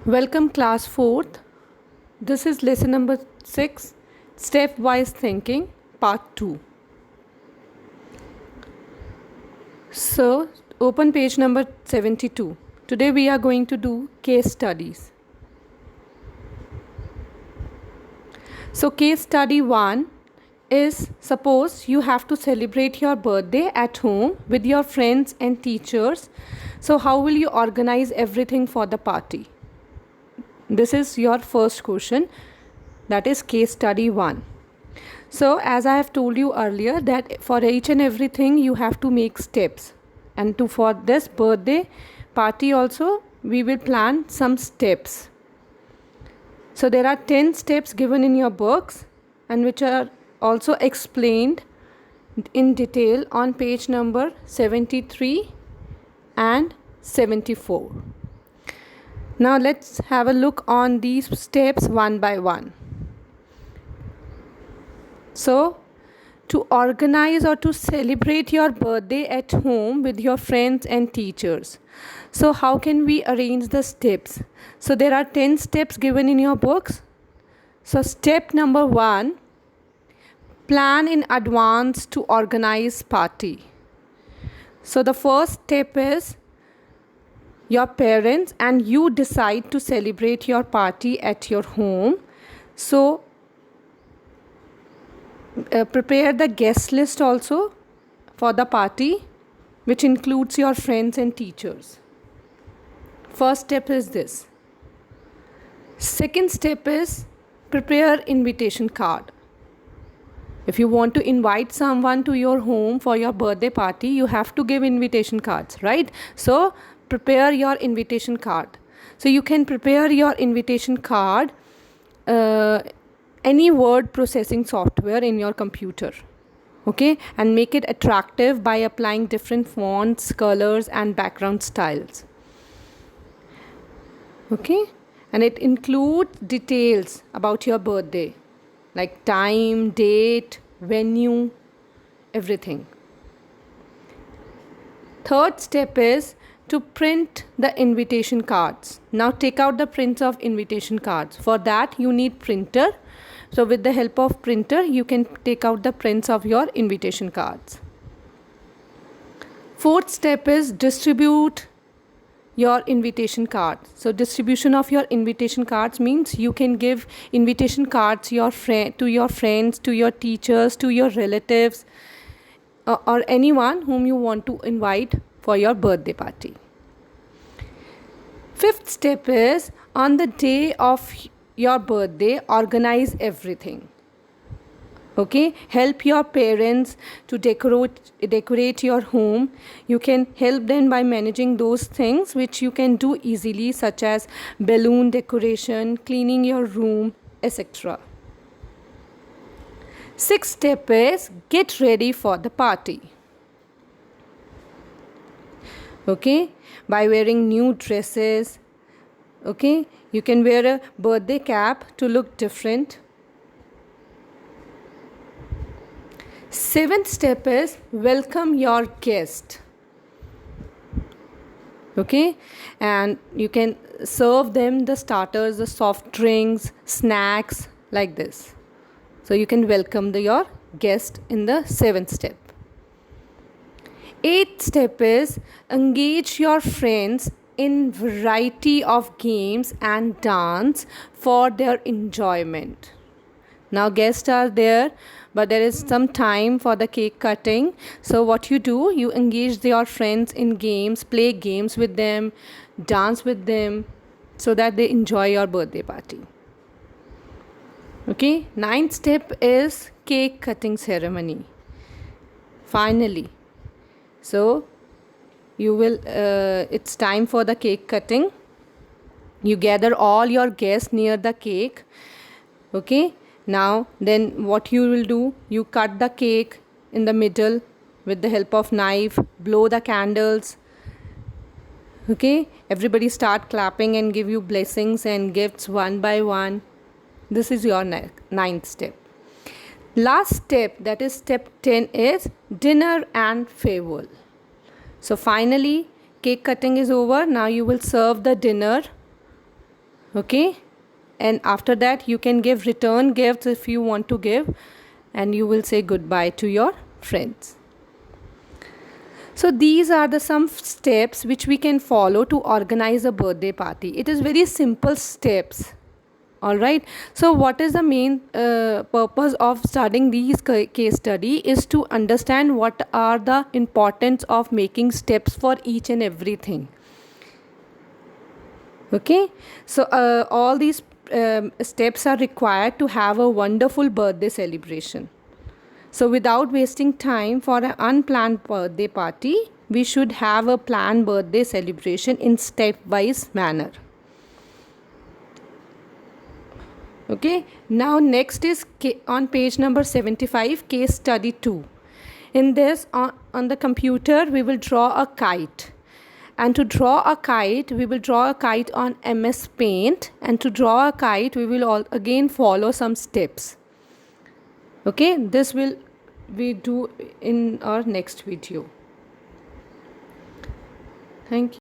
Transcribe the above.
Welcome class 4th. This is lesson number 6, Stepwise Thinking, part 2. So, open page number 72. Today we are going to do case studies. So, case study 1 is, suppose you have to celebrate your birthday at home with your friends and teachers. So, how will you organize everything for the party? This is your first question, that is case study 1. So as I have told you earlier that for each and everything you have to make steps, and for this birthday party also we will plan some steps. So there are 10 steps given in your books and which are also explained in detail on page number 73 and 74. Now let's have a look on these steps one by one. So, to organize or to celebrate your birthday at home with your friends and teachers. So, how can we arrange the steps? So, there are 10 steps given in your books. So, step number 1, plan in advance to organize party. So, the first step is your parents and you decide to celebrate your party at your home. So prepare the guest list also for the party, which includes your friends and teachers. First step is this. Second step is prepare invitation card. If you want to invite someone to your home for your birthday party, you have to give invitation cards, right? So prepare your invitation card. So you can prepare your invitation card any word processing software in your computer, okay, and make it attractive by applying different fonts, colors and background styles, okay, and it includes details about your birthday like time, date, venue, everything. Third step is to print the invitation cards. Now take out the prints of invitation cards. For that you need printer. So with the help of printer you can take out the prints of your invitation cards. Fourth step is distribute your invitation cards. So distribution of your invitation cards means you can give invitation cards to your friends, to your teachers, to your relatives, or anyone whom you want to invite for your birthday party. Fifth step is, on the day of your birthday, organize everything. Okay, help your parents to decorate your home. You can help them by managing those things which you can do easily, such as balloon decoration, cleaning your room, etc. Sixth step is get ready for the party. Okay, by wearing new dresses, okay, you can wear a birthday cap to look different. Seventh step is welcome your guest, okay, and you can serve them the starters, the soft drinks, snacks, like this. So you can welcome your guest in the seventh step. Eighth step is engage your friends in variety of games and dance for their enjoyment. Now guests are there, but there is some time for the cake cutting. So what you do, you engage your friends in games, play games with them, dance with them, so that they enjoy your birthday party. Okay, ninth step is cake cutting ceremony. Finally, so you will it's time for the cake cutting. You gather all your guests near the cake, okay. Now then what you will do, you cut the cake in the middle with the help of knife, blow the candles, okay. Everybody start clapping and give you blessings and gifts one by one. This is your ninth step. Last step, that is step 10, is dinner and farewell. So finally cake cutting is over. Now you will serve the dinner Okay, and after that you can give return gifts if you want to give, and you will say goodbye to your friends. So these are the some steps which we can follow to organize a birthday party. It is very simple steps. All right. So what is the main purpose of studying these case study is to understand what are the importance of making steps for each and everything. Okay. So all these steps are required to have a wonderful birthday celebration. So without wasting time for an unplanned birthday party, we should have a planned birthday celebration in stepwise manner. Okay, now next is on page number 75, case study 2. In this, on the computer, we will draw a kite. And to draw a kite, we will draw a kite on MS Paint. And to draw a kite, we will again follow some steps. Okay, this will we do in our next video. Thank you.